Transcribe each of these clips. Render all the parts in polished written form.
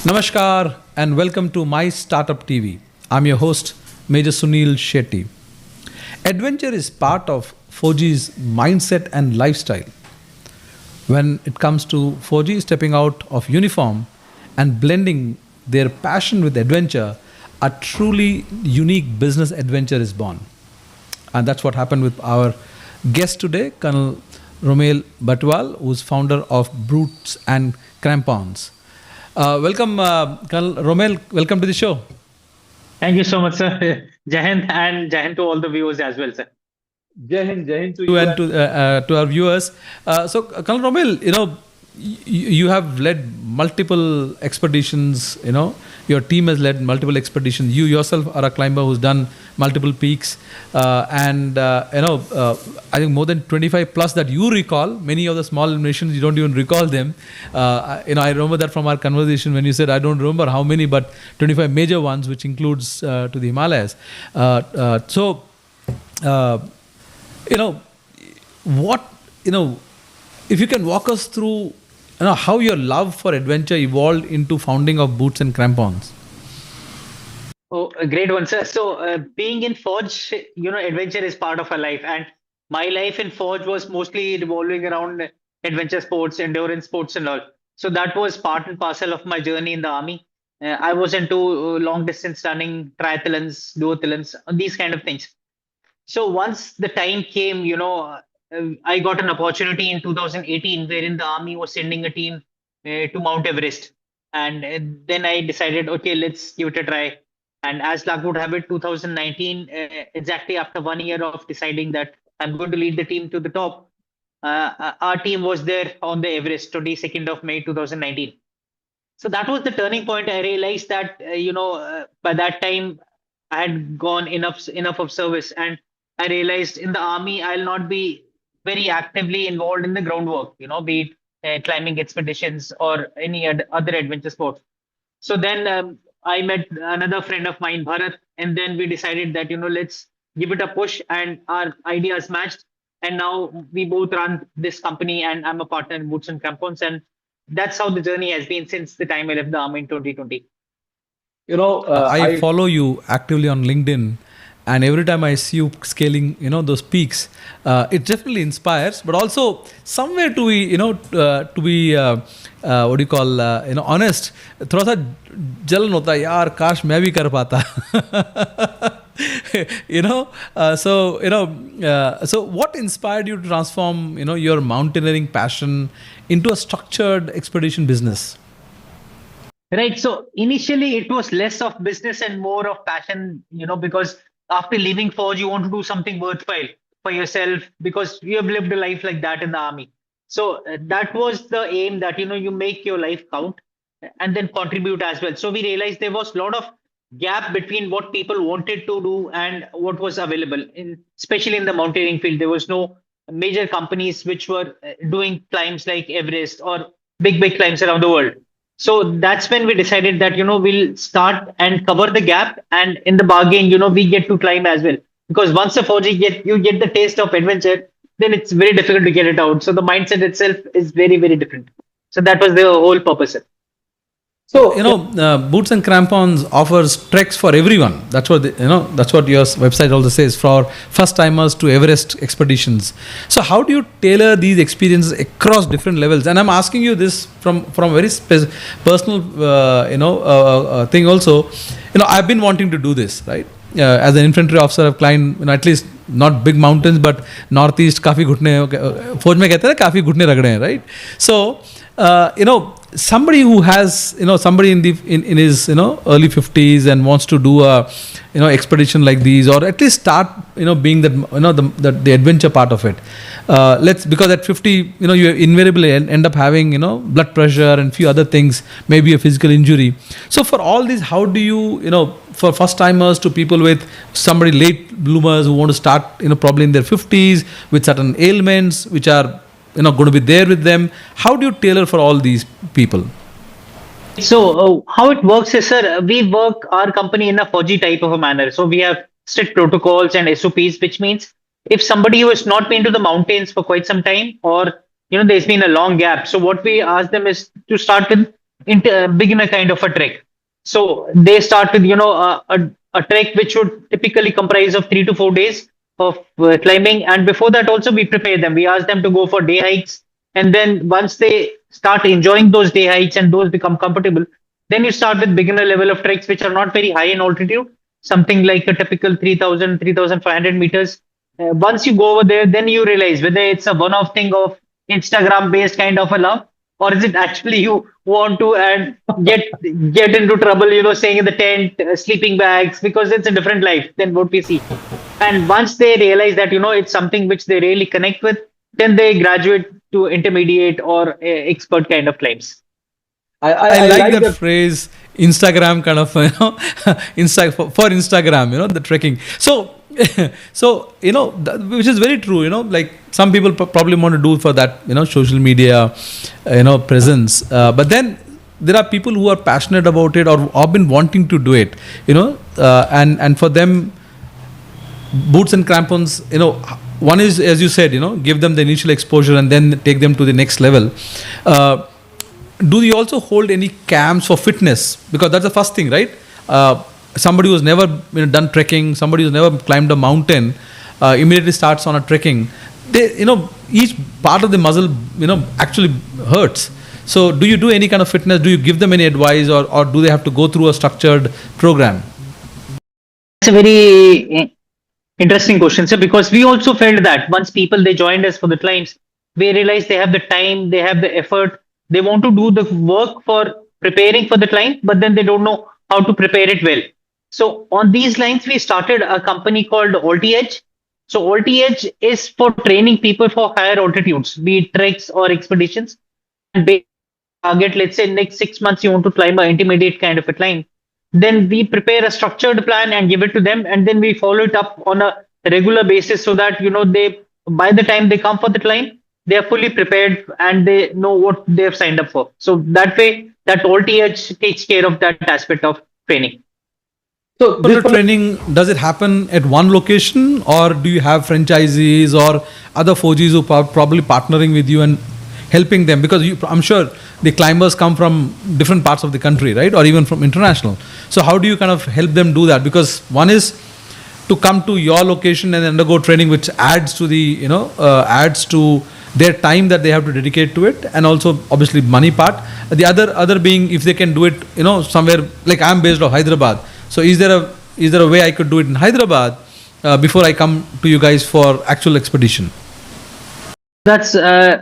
Namaskar and welcome to MyStartup TV. I'm your host, Major Sunil Shetty. Adventure is part of 4G's mindset and lifestyle. When it comes to 4G stepping out of uniform and blending their passion with adventure, a truly unique business adventure is born. And that's what happened with our guest today, Col Romil Barthwal, who's founder of Brutes and Crampons. Welcome, Col Romil. Welcome to the show. Thank you so much, sir. Jai Hind and Jai Hind to all the viewers as well, sir. Jai Hind to To you and to our viewers. Col Romil, you have led multiple expeditions. Your team has led multiple expeditions. You yourself are a climber who's done multiple peaks, I think more than 25 plus that you recall. Many of the small nations you don't even recall them. I remember that from our conversation when you said I don't remember how many, but 25 major ones, which includes to the Himalayas. If you can walk us through how your love for adventure evolved into founding of Boots and Crampons. Oh, a great one, sir. So, being in Forge, adventure is part of our life. And my life in Forge was mostly revolving around adventure sports, endurance sports, and all. So, that was part and parcel of my journey in the army. I was into long distance running, triathlons, duathlons, these kind of things. So, once the time came, I got an opportunity in 2018 wherein the army was sending a team to Mount Everest. And then I decided, okay, let's give it a try. And as luck would have it, 2019, exactly after 1 year of deciding that I'm going to lead the team to the top, our team was there on the Everest, 22nd of May 2019. So that was the turning point. I realized that, by that time, I had gone enough of service. And I realized in the army, I'll not be very actively involved in the groundwork, be it climbing expeditions or any other adventure sport. So then I met another friend of mine, Bharat, and then we decided that, let's give it a push, and our ideas matched. And now we both run this company, and I'm a partner in Boots and Crampons. And that's how the journey has been since the time I left the army in 2020. I follow you actively on LinkedIn, and every time I see you scaling, those peaks, it definitely inspires. But also somewhere to be, what do you call, honest. थोड़ा सा जलन होता है यार काश मैं भी कर पाता. So what inspired you to transform, your mountaineering passion into a structured expedition business? Right. So initially it was less of business and more of passion, because after leaving Forge, you want to do something worthwhile for yourself because you have lived a life like that in the army. So that was the aim that, you make your life count and then contribute as well. So we realized there was a lot of gap between what people wanted to do and what was available, especially in the mountaineering field. There was no major companies which were doing climbs like Everest or big climbs around the world. So that's when we decided that, we'll start and cover the gap. And in the bargain, we get to climb as well. Because once a 4G you get the taste of adventure, then it's very difficult to get it out. So the mindset itself is very, very different. So that was the whole purpose. So Boots and Crampons offers treks for everyone. That's what that's what your website also says, for first timers to Everest expeditions. So how do you tailor these experiences across different levels? And I'm asking you this from a very personal thing also. I've been wanting to do this, right? As an infantry officer, I've climbed at least not big mountains, but northeast काफी घुटने फौज में कहते हैं काफी घुटने रगड़े हैं, right? So somebody who has somebody in his early 50s and wants to do a expedition like these, or at least start being that the adventure part of it, because at 50 you invariably end up having blood pressure and few other things, maybe a physical injury. So for all these, how do you for first timers to people with somebody late bloomers who want to start probably in their 50s with certain ailments which are going to be there with them, how do you tailor for all these people? So how it works is, sir, we work our company in a 4G type of a manner. So we have strict protocols and SOPs, which means if somebody who has not been to the mountains for quite some time, or there's been a long gap, so what we ask them is to start with beginner kind of a trek. So they start with a trek which would typically comprise of 3 to 4 days of climbing, and before that also we prepare them. We ask them to go for day hikes, and then once they start enjoying those day hikes and those become comfortable, then you start with beginner level of treks which are not very high in altitude, something like a typical 3,000, 3,500 meters. Once you go over there, then you realize whether it's a one-off thing of Instagram based kind of a love, or is it actually you want to and get into trouble, staying in the tent, sleeping bags, because it's a different life than what we see. And once they realize that it's something which they really connect with, then they graduate to intermediate or expert kind of climbs. I like that phrase, Instagram kind of, for Instagram, the trekking. So, which is very true, like some people probably want to do for that, social media, presence. But then there are people who are passionate about it or have been wanting to do it, and for them, boots and crampons, one is, as you said, give them the initial exposure and then take them to the next level. Do you also hold any camps for fitness? Because that's the first thing, right? Somebody who's never done trekking, somebody who's never climbed a mountain, immediately starts on a trekking. They, each part of the muscle, actually hurts. So, do you do any kind of fitness? Do you give them any advice, or do they have to go through a structured program? It's a very interesting question, sir, because we also felt that once they joined us for the climbs, we realized they have the time, they have the effort, they want to do the work for preparing for the climb, but then they don't know how to prepare it well. So on these lines, we started a company called Lt. So Lt is for training people for higher altitudes, be it treks or expeditions. And based on target, let's say next 6 months you want to climb an intermediate kind of a climb, then we prepare a structured plan and give it to them, and then we follow it up on a regular basis so that they, by the time they come for the climb, they are fully prepared and they know what they have signed up for. So that way, that Lt takes care of that aspect of training. So the training, does it happen at one location, or do you have franchisees or other Fojis who are probably partnering with you and helping them? Because I'm sure the climbers come from different parts of the country, right? Or even from international. So how do you kind of help them do that? Because one is to come to your location and undergo training, which adds to the, adds to their time that they have to dedicate to it, and also obviously money part. The other being, if they can do it, somewhere, like I'm based off Hyderabad. So is there a way I could do it in Hyderabad before I come to you guys for actual expedition? That's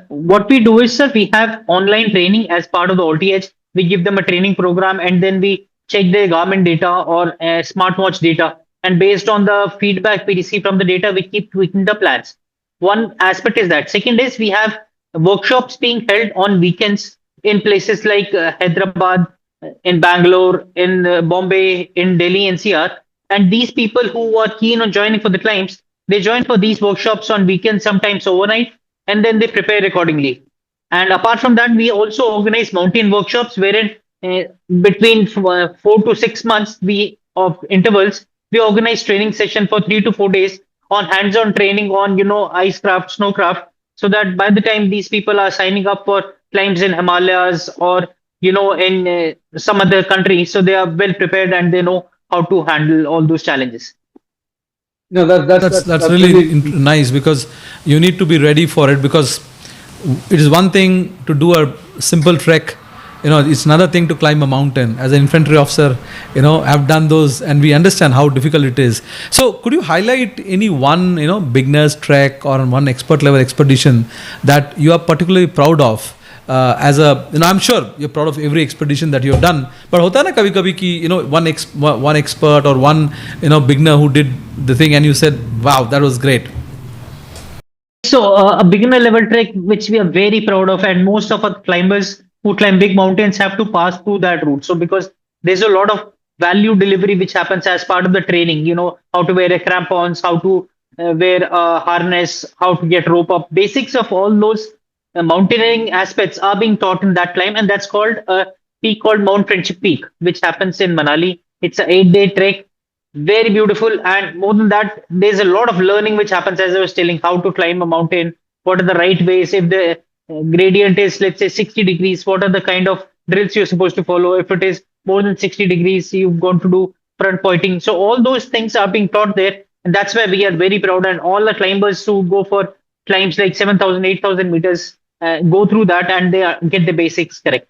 what we do is, sir, we have online training as part of the Lt. We give them a training program, and then we check their Garmin data or smartwatch data. And based on the feedback we receive from the data, we keep tweaking the plans. One aspect is that. Second is we have workshops being held on weekends in places like Hyderabad, in Bangalore, in Bombay, in Delhi, NCR. And these people who are keen on joining for the climbs, they join for these workshops on weekends, sometimes overnight, and then they prepare accordingly. And apart from that, we also organize mountain workshops wherein between 4 to 6 months of intervals, we organize training session for 3 to 4 days on hands-on training on, icecraft, snowcraft, so that by the time these people are signing up for climbs in Himalayas or, in some other country, so they are well prepared and they know how to handle all those challenges. No, that's really nice, because you need to be ready for it, because it is one thing to do a simple trek. It's another thing to climb a mountain. As an infantry officer, I've done those, and we understand how difficult it is. So could you highlight any one, beginner's trek or one expert level expedition that you are particularly proud of? I'm sure you're proud of every expedition that you've done, but hota na kabhi kabhi ki, one expert or one, beginner who did the thing and you said, wow, that was great. So a beginner level trek, which we are very proud of, and most of our climbers who climb big mountains have to pass through that route. So because there's a lot of value delivery which happens as part of the training, how to wear a crampons, how to wear a harness, how to get rope up. Basics of all those mountaineering aspects are being taught in that climb, and that's called a peak called Mount Friendship Peak, which happens in Manali. It's an 8-day trek, very beautiful, and more than that, there's a lot of learning which happens, as I was telling, how to climb a mountain, what are the right ways, if the gradient is, let's say, 60 degrees, what are the kind of drills you're supposed to follow. If it is more than 60 degrees, you've got to do front pointing. So all those things are being taught there. And that's why we are very proud. And all the climbers who go for climbs like 7,000, 8,000 meters go through that, and get the basics correct.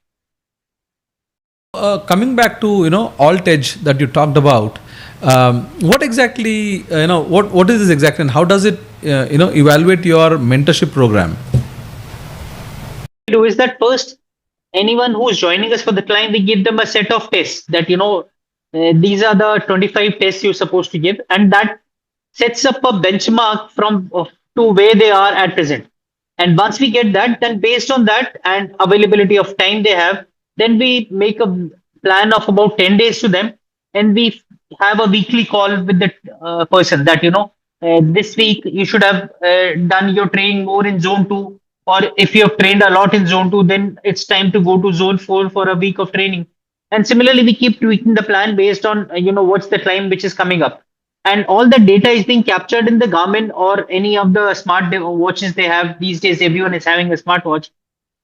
Coming back to alt edge that you talked about, what exactly what is this exactly, and how does it evaluate your mentorship program? Do is that first, anyone who's joining us for the climb, we give them a set of tests that these are the 25 tests you're supposed to give, and that sets up a benchmark from to where they are at present. And once we get that, then based on that and availability of time they have, then we make a plan of about 10 days to them, and we have a weekly call with the person that this week you should have done your training more in zone 2, or if you have trained a lot in zone 2, then it's time to go to zone 4 for a week of training. And similarly, we keep tweaking the plan based on what's the climb which is coming up, and all the data is being captured in the Garmin or any of the smart watches they have these days. Everyone is having a smartwatch,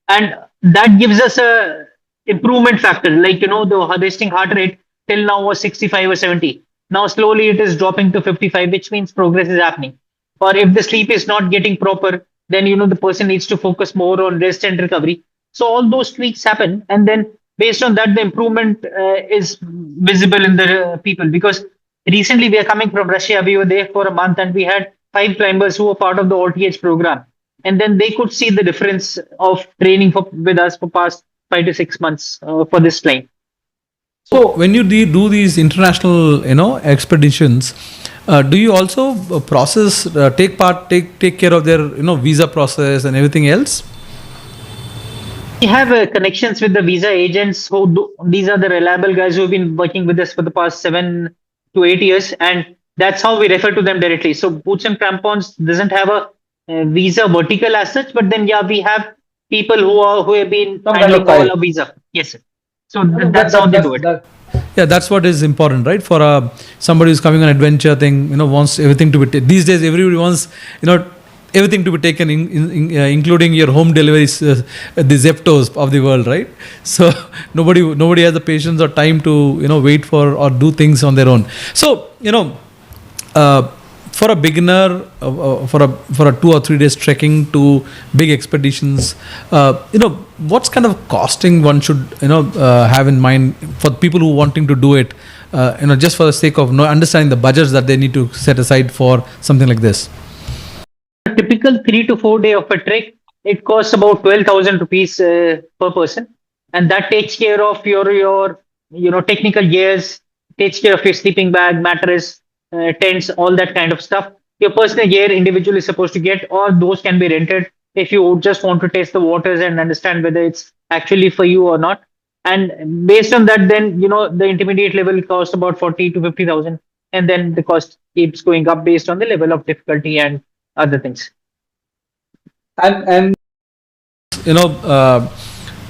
and that gives us a improvement factor. Like the resting heart rate till now was 65 or 70. Now slowly it is dropping to 55, which means progress is happening. Or if the sleep is not getting proper, then the person needs to focus more on rest and recovery. So all those tweaks happen, and then based on that, the improvement is visible in the people. Because recently we are coming from Russia, we were there for a month, and we had 5 climbers who were part of the OTH program, and then they could see the difference of training with us for past 5 to 6 months for this climb. So when you do these international expeditions, do you also take care of their visa process and everything else? We have connections with the visa agents these are the reliable guys who have been working with us for the past 7 to 8 years, and that's how we refer to them directly. So Boots and Crampons doesn't have a visa vertical as such, but then we have people who have been handling all a visa. Yes, sir. So that's how they do it. Yeah, that's what is important, right? For somebody who's coming on adventure thing, wants everything to be these days. Everybody wants everything to be taken, including your home deliveries, the Zeptos of the world, right? So nobody has the patience or time to wait for or do things on their own. So for a beginner, for a 2 or 3 days trekking to big expeditions, what's kind of costing one should have in mind for people who wanting to do it, just for the sake of understanding the budgets that they need to set aside for something like this. A typical 3 to 4 day of a trek, it costs about 12,000 rupees per person, and that takes care of your technical gears, takes care of your sleeping bag, mattress, tents, all that kind of stuff. Your personal gear individually is supposed to get, or those can be rented if you just want to test the waters and understand whether it's actually for you or not. And based on that, then the intermediate level costs about 40 to 50,000, and then the cost keeps going up based on the level of difficulty and other things. And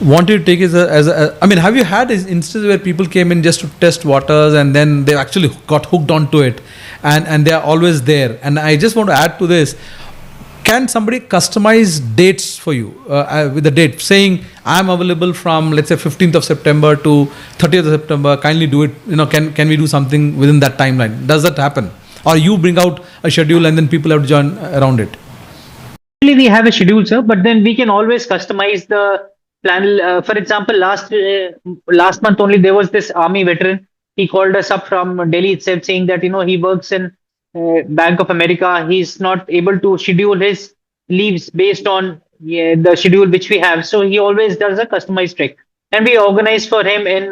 wanted to take it as a, I mean, have you had instances where people came in just to test waters and then they actually got hooked onto it and they are always there? And I just want to add to this, can somebody customize dates for you with the date saying I'm available from, let's say, 15th of September to 30th of September, kindly do it, can we do something within that timeline? Does that happen? Or you bring out a schedule and then people have to join around it? Actually, we have a schedule, sir, but then we can always customize the plan. For example, last month only, there was this army veteran. He called us up from Delhi itself saying that, he works in Bank of America. He's not able to schedule his leaves based on the schedule which we have. So he always does a customized trek. And we organized for him in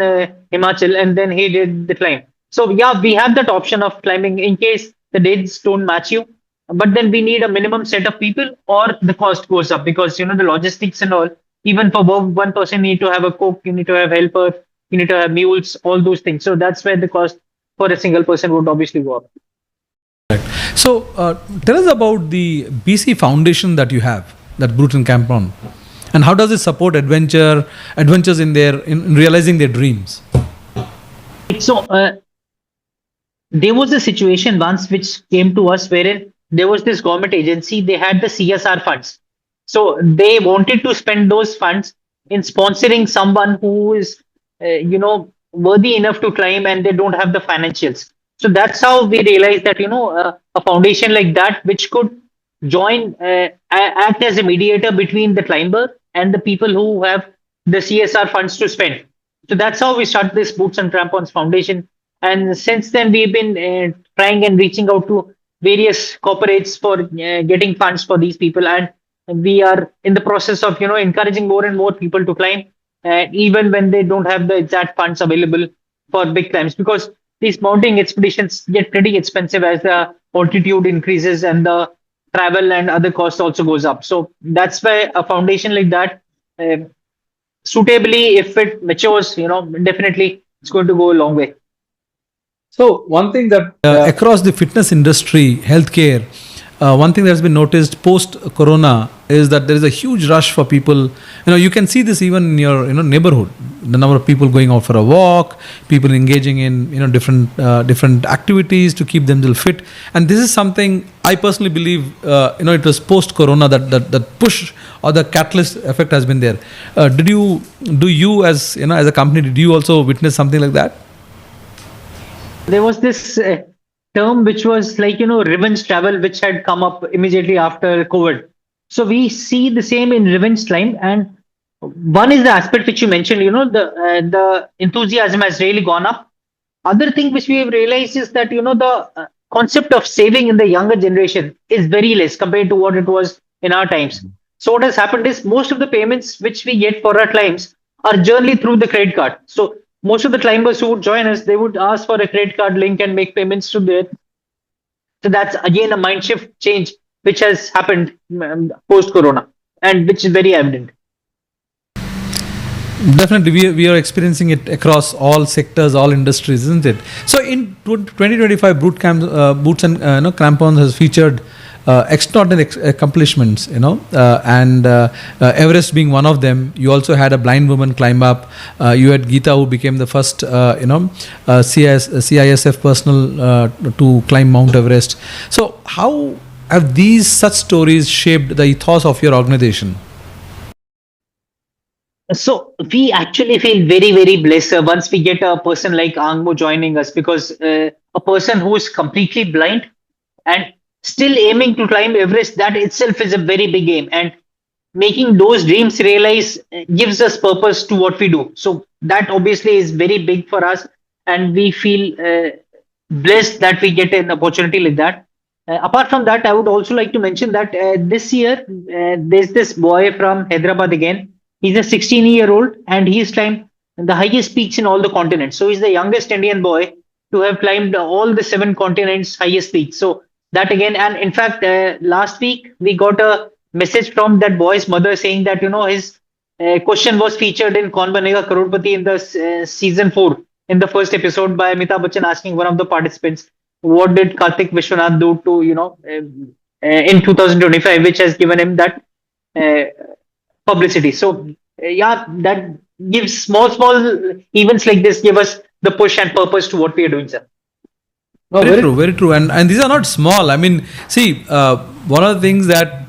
Himachal, and then he did the climb. So yeah, we have that option of climbing in case the dates don't match you. But then we need a minimum set of people, or the cost goes up because, the logistics and all. Even for one person, you need to have a cook, you need to have helper, you need to have mules, all those things. So that's where the cost for a single person would obviously go up. Right. So tell us about the BC foundation that you have, that Boots and Crampons, and how does it support adventures in realizing their dreams? So there was a situation once which came to us wherein there was this government agency, they had the CSR funds. So they wanted to spend those funds in sponsoring someone who is, worthy enough to climb and they don't have the financials. So that's how we realized that, a foundation like that, which could join, act as a mediator between the climber and the people who have the CSR funds to spend. So that's how we started this Boots and Crampons Foundation. And since then, we've been trying and reaching out to various corporates for getting funds for these people. And we are in the process of, encouraging more and more people to climb, even when they don't have the exact funds available for big climbs, because these mountain expeditions get pretty expensive as the altitude increases and the travel and other costs also goes up. So that's why a foundation like that, suitably, if it matures, definitely it's going to go a long way. So one thing that across the fitness industry, healthcare, one thing that has been noticed post corona is that there is a huge rush for people. You can see this even in your neighborhood. The number of people going out for a walk, people engaging in different activities to keep themselves fit. And this is something I personally believe. It was post corona that push or the catalyst effect has been there. Do you as as a company, did you also witness something like that? There was this term which was like, revenge travel, which had come up immediately after COVID. So we see the same in revenge climb. And one is the aspect which you mentioned, the enthusiasm has really gone up. Other thing which we have realized is that, the concept of saving in the younger generation is very less compared to what it was in our times. So what has happened is most of the payments which we get for our climbs are generally through the credit card. So most of the climbers who would join us, they would ask for a credit card link and make payments to there. So that's again a mind shift change which has happened post Corona, and which is very evident. Definitely, we are experiencing it across all sectors, all industries, isn't it? So in 2025, Boots and Crampons has featured extraordinary accomplishments, and Everest being one of them. You also had a blind woman climb up. You had Geeta, who became the first, CISF personnel to climb Mount Everest. So how have these such stories shaped the ethos of your organization? So we actually feel very, very blessed once we get a person like Angmo joining us, because a person who is completely blind and still aiming to climb Everest, that itself is a very big aim. And making those dreams realize gives us purpose to what we do. So that obviously is very big for us. And we feel blessed that we get an opportunity like that. Apart from that, I would also like to mention that this year, there's this boy from Hyderabad again. He's a 16-year-old and he's climbed the highest peaks in all the continents. So he's the youngest Indian boy to have climbed all the 7 continents' highest peaks. So that again, and in fact, last week we got a message from that boy's mother saying that, his question was featured in Kaun Banega Crorepati in the season 4, in the first episode, by Amitabh Bachchan asking one of the participants, what did Karthik Vishwanath do to, in 2025, which has given him that publicity. So yeah, that gives small events like this give us the push and purpose to what we are doing, sir. No, very true. And these are not small. I mean, see, one of the things that,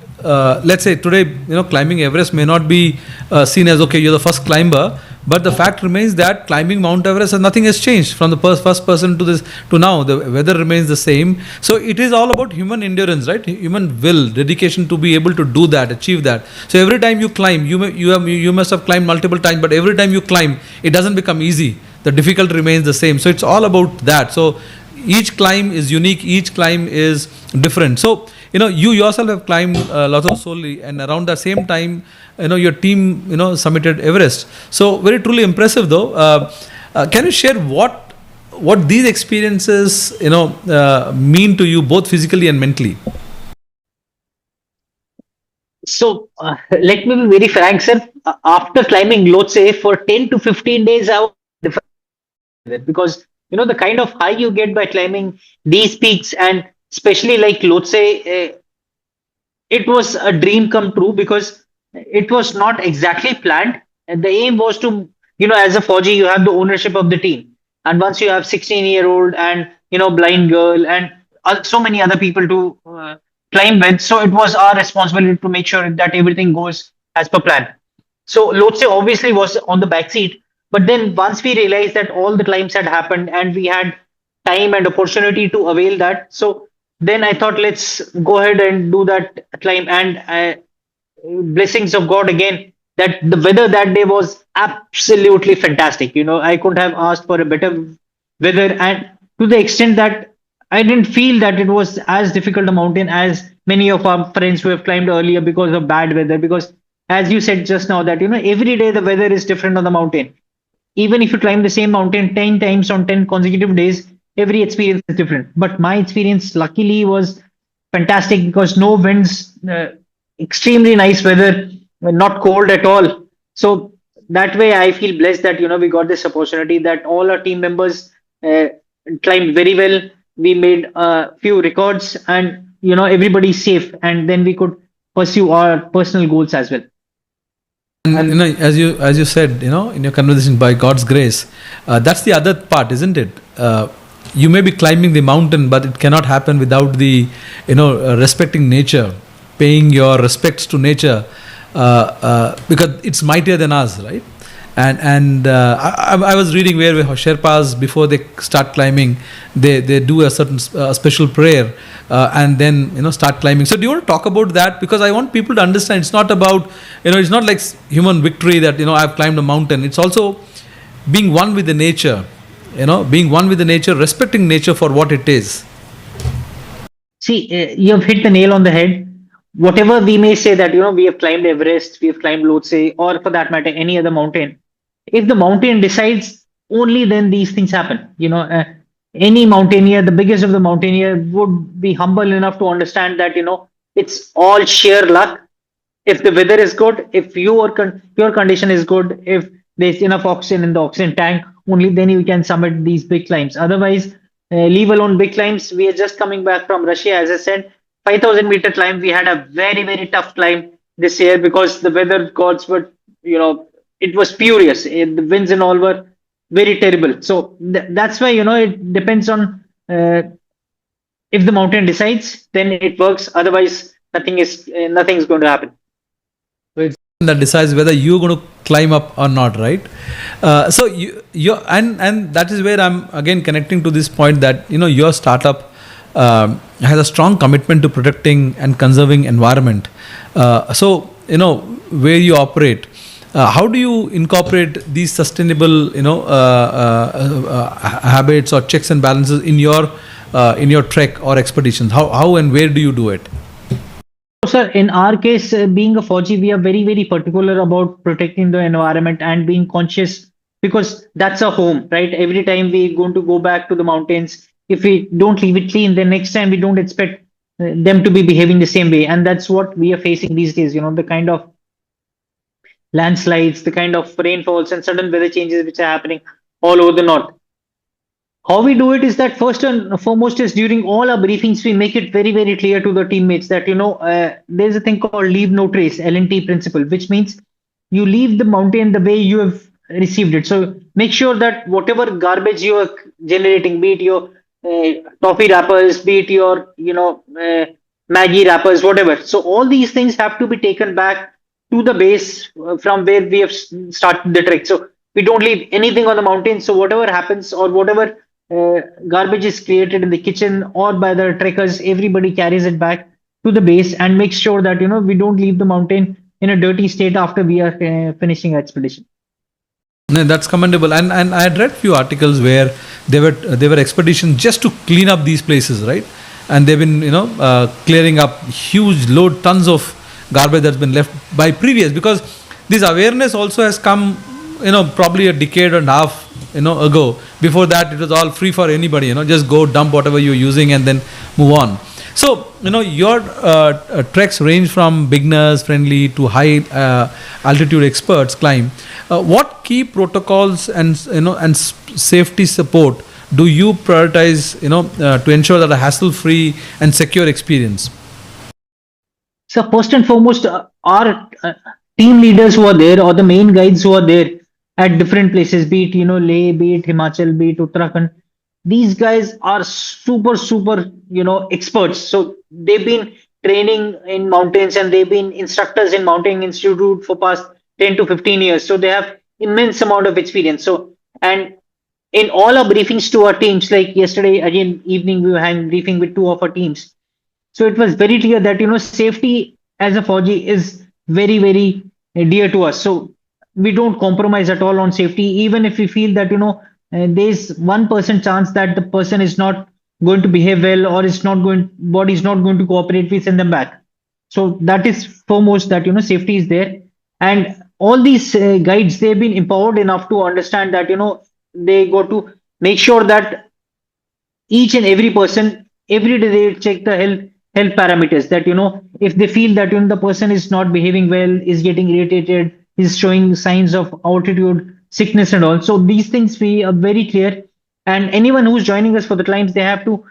let's say today, climbing Everest may not be seen as, okay, you're the first climber, but the fact remains that climbing Mount Everest, nothing has changed from the first person to now. The weather remains the same. So it is all about human endurance, right? Human will, dedication to be able to do that, achieve that. So every time you climb, you must have climbed multiple times, but every time you climb, it doesn't become easy. The difficulty remains the same. So it's all about that. So each climb is unique. Each climb is different. So you yourself have climbed Lhasa solely, and around the same time, your team, summited Everest. So very truly impressive, though. Can you share what these experiences, mean to you both physically and mentally? So let me be very frank, sir. After climbing Lhotse for 10 to 15 days, I was different, because the kind of high you get by climbing these peaks, and especially like Lhotse, it was a dream come true, because it was not exactly planned. And the aim was to, as a Fauji, you have the ownership of the team. And once you have 16-year-old and, blind girl and so many other people to climb with, so it was our responsibility to make sure that everything goes as per plan. So Lhotse obviously was on the back seat. But then once we realized that all the climbs had happened and we had time and opportunity to avail that, so then I thought, let's go ahead and do that climb. And blessings of God again, that the weather that day was absolutely fantastic. I couldn't have asked for a better weather, and to the extent that I didn't feel that it was as difficult a mountain as many of our friends who have climbed earlier because of bad weather. Because as you said just now, that every day the weather is different on the mountain. Even if you climb the same mountain 10 times on 10 consecutive days, every experience is different. But my experience, luckily, was fantastic because no winds, extremely nice weather, not cold at all. So that way, I feel blessed that we got this opportunity. That all our team members uh, climbed very well. We made a few records, and everybody's safe. And then we could pursue our personal goals as well. And as you said, in your conversation, by God's grace, that's the other part, isn't it? You may be climbing the mountain, but it cannot happen without the respecting nature, paying your respects to nature, because it's mightier than us, right? And I was reading where Sherpas, before they start climbing, they do a certain special prayer, and then start climbing. So do you want to talk about that? Because I want people to understand it's not about it's not like human victory that I've climbed a mountain. It's also being one with the nature, being one with the nature, respecting nature for what it is. See, you have hit the nail on the head. Whatever we may say that we have climbed Everest, we have climbed Lhotse, or for that matter any other mountain. If the mountain decides, only then these things happen. Any mountaineer, the biggest of the mountaineer, would be humble enough to understand that it's all sheer luck. If the weather is good, if your condition is good, if there's enough oxygen in the oxygen tank, only then you can summit these big climbs. Otherwise, leave alone big climbs. We are just coming back from Russia, as I said, 5,000-meter climb. We had a very, very tough climb this year because the weather gods were, it was furious. The winds and all were very terrible. So that's why, it depends on if the mountain decides, then it works. Otherwise, nothing is going to happen. That decides whether you're going to climb up or not, right? So you and that is where I'm again connecting to this point that your startup has a strong commitment to protecting and conserving environment. So where you operate, how do you incorporate these sustainable habits or checks and balances in your trek or expeditions? How and where do you do it? Sir, in our case, being a Fauji, we are very, very particular about protecting the environment and being conscious, because that's our home, right? Every time we're going to go back to the mountains, if we don't leave it clean, then next time we don't expect them to be behaving the same way. And that's what we are facing these days, the kind of landslides, the kind of rainfalls and sudden weather changes which are happening all over the north. How we do it is that first and foremost is during all our briefings, we make it very, very clear to the teammates that, there's a thing called leave no trace, LNT principle, which means you leave the mountain the way you have received it. So make sure that whatever garbage you are generating, be it your toffee wrappers, be it your, Maggie wrappers, whatever. So all these things have to be taken back to the base from where we have started the trek. So we don't leave anything on the mountain. So whatever happens or whatever garbage is created in the kitchen or by the trekkers, everybody carries it back to the base and makes sure that we don't leave the mountain in a dirty state after we are finishing expedition. No, that's commendable. And I had read few articles where there were expeditions just to clean up these places, right? And they've been clearing up huge tons of garbage that's been left by previous, because this awareness also has come probably a decade and a half ago. Before that, it was all free for anybody, just go dump whatever you're using and then move on. So your treks range from beginners friendly to high altitude experts climb. What key protocols and safety support do you prioritize to ensure that a hassle free and secure experience? So first and foremost, our team leaders who are there, or the main guides who are there at different places, be it Leh, be it Himachal, be it Uttarakhand, these guys are super experts. So they've been training in mountains and they've been instructors in Mountain Institute for past 10 to 15 years. So they have immense amount of experience. So, and in all our briefings to our teams, like yesterday, again, evening, we were having briefing with two of our teams. So it was very clear that, safety as a Fauji is very, very dear to us. So we don't compromise at all on safety, even if we feel that, there's 1% chance that the person is not going to behave well or is not going, body is not going to cooperate, we send them back. So that is foremost that, safety is there. And all these guides, they've been empowered enough to understand that, they go to make sure that each and every person every day they check the health parameters, that if they feel that the person is not behaving well, is getting irritated, is showing signs of altitude sickness and all. So these things we are very clear, and anyone who's joining us for the climbs, they have to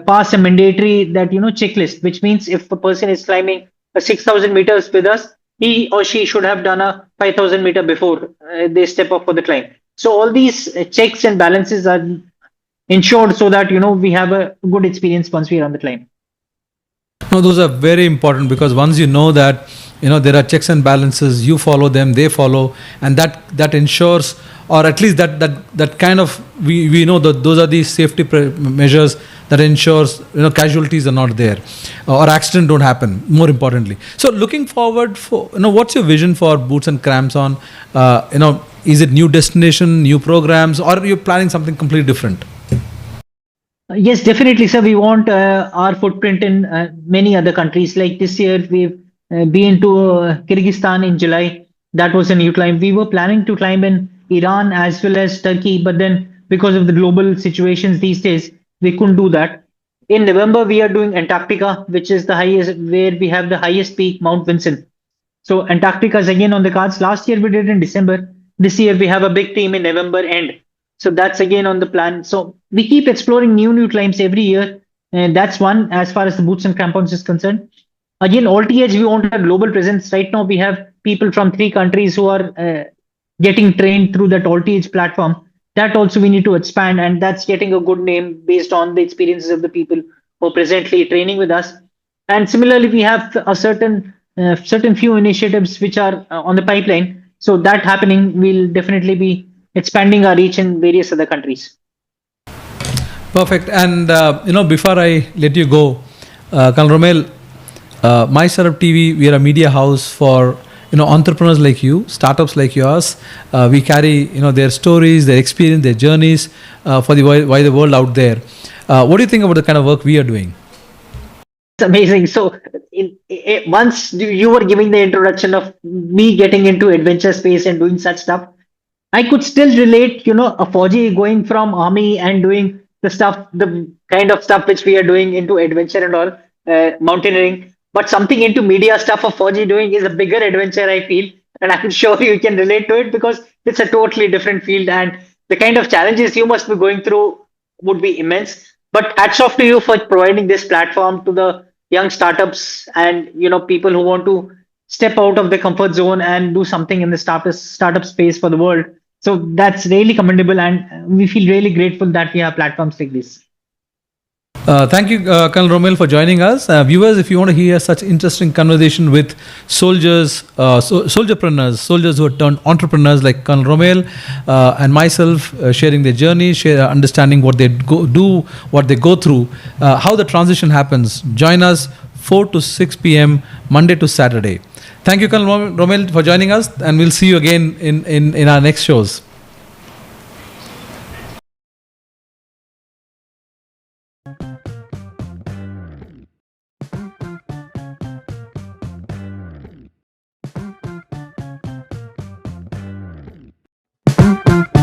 pass a mandatory that checklist, which means if a person is climbing a 6,000 meters with us, he or she should have done a 5,000 meter before they step up for the climb. So all these checks and balances are ensured so that we have a good experience once we are on the climb. No, those are very important, because once you know that there are checks and balances, you follow them, they follow, and that ensures, or at least that kind of we know that those are the safety measures that ensures casualties are not there, or accidents don't happen, more importantly. So looking forward, for what's your vision for Boots and Cramps on? Is it new destination, new programs, or are you planning something completely different? Yes, definitely, sir. We want our footprint in many other countries. Like this year, we've been to Kyrgyzstan in July. That was a new climb. We were planning to climb in Iran as well as Turkey, but then because of the global situations these days, we couldn't do that. In November, we are doing Antarctica, which is the highest, where we have the highest peak, Mount Vinson. So Antarctica is again on the cards. Last year we did in December. This year we have a big team in November end. So that's again on the plan. So we keep exploring new climbs every year. And that's one as far as the Boots and Crampons is concerned. Again, Alt Age, we want a global presence. Right now, we have people from 3 countries who are getting trained through that Alt Age platform. That also we need to expand, and that's getting a good name based on the experiences of the people who are presently training with us. And similarly, we have a certain few initiatives which are on the pipeline. So that happening, we'll definitely be expanding our reach in various other countries. Perfect. And before I let you go, Col Romil, MyStartup TV, we are a media house for entrepreneurs like you, startups like yours. We carry their stories, their experience, their journeys for the wider world out there. What do you think about the kind of work we are doing? It's amazing. So once you were giving the introduction of me getting into adventure space and doing such stuff, I could still relate, a Fauji going from army and doing the kind of stuff which we are doing into adventure and all, mountaineering. But something into media stuff of Fauji doing is a bigger adventure, I feel. And I'm sure you can relate to it because it's a totally different field. And the kind of challenges you must be going through would be immense. But hats off to you for providing this platform to the young startups and, people who want to step out of the comfort zone and do something in the startup space for the world. So that's really commendable, and we feel really grateful that we have platforms like this. Thank you, Col Romil, for joining us. Viewers, if you want to hear such interesting conversation with soldiers, soldierpreneurs, soldiers who are turned entrepreneurs like Col Romil and myself, sharing their journey, understanding what they do, what they go through, how the transition happens, join us 4 to 6 p.m. Monday to Saturday. Thank you, Col Romil, for joining us, and we'll see you again in our next shows. Thank you.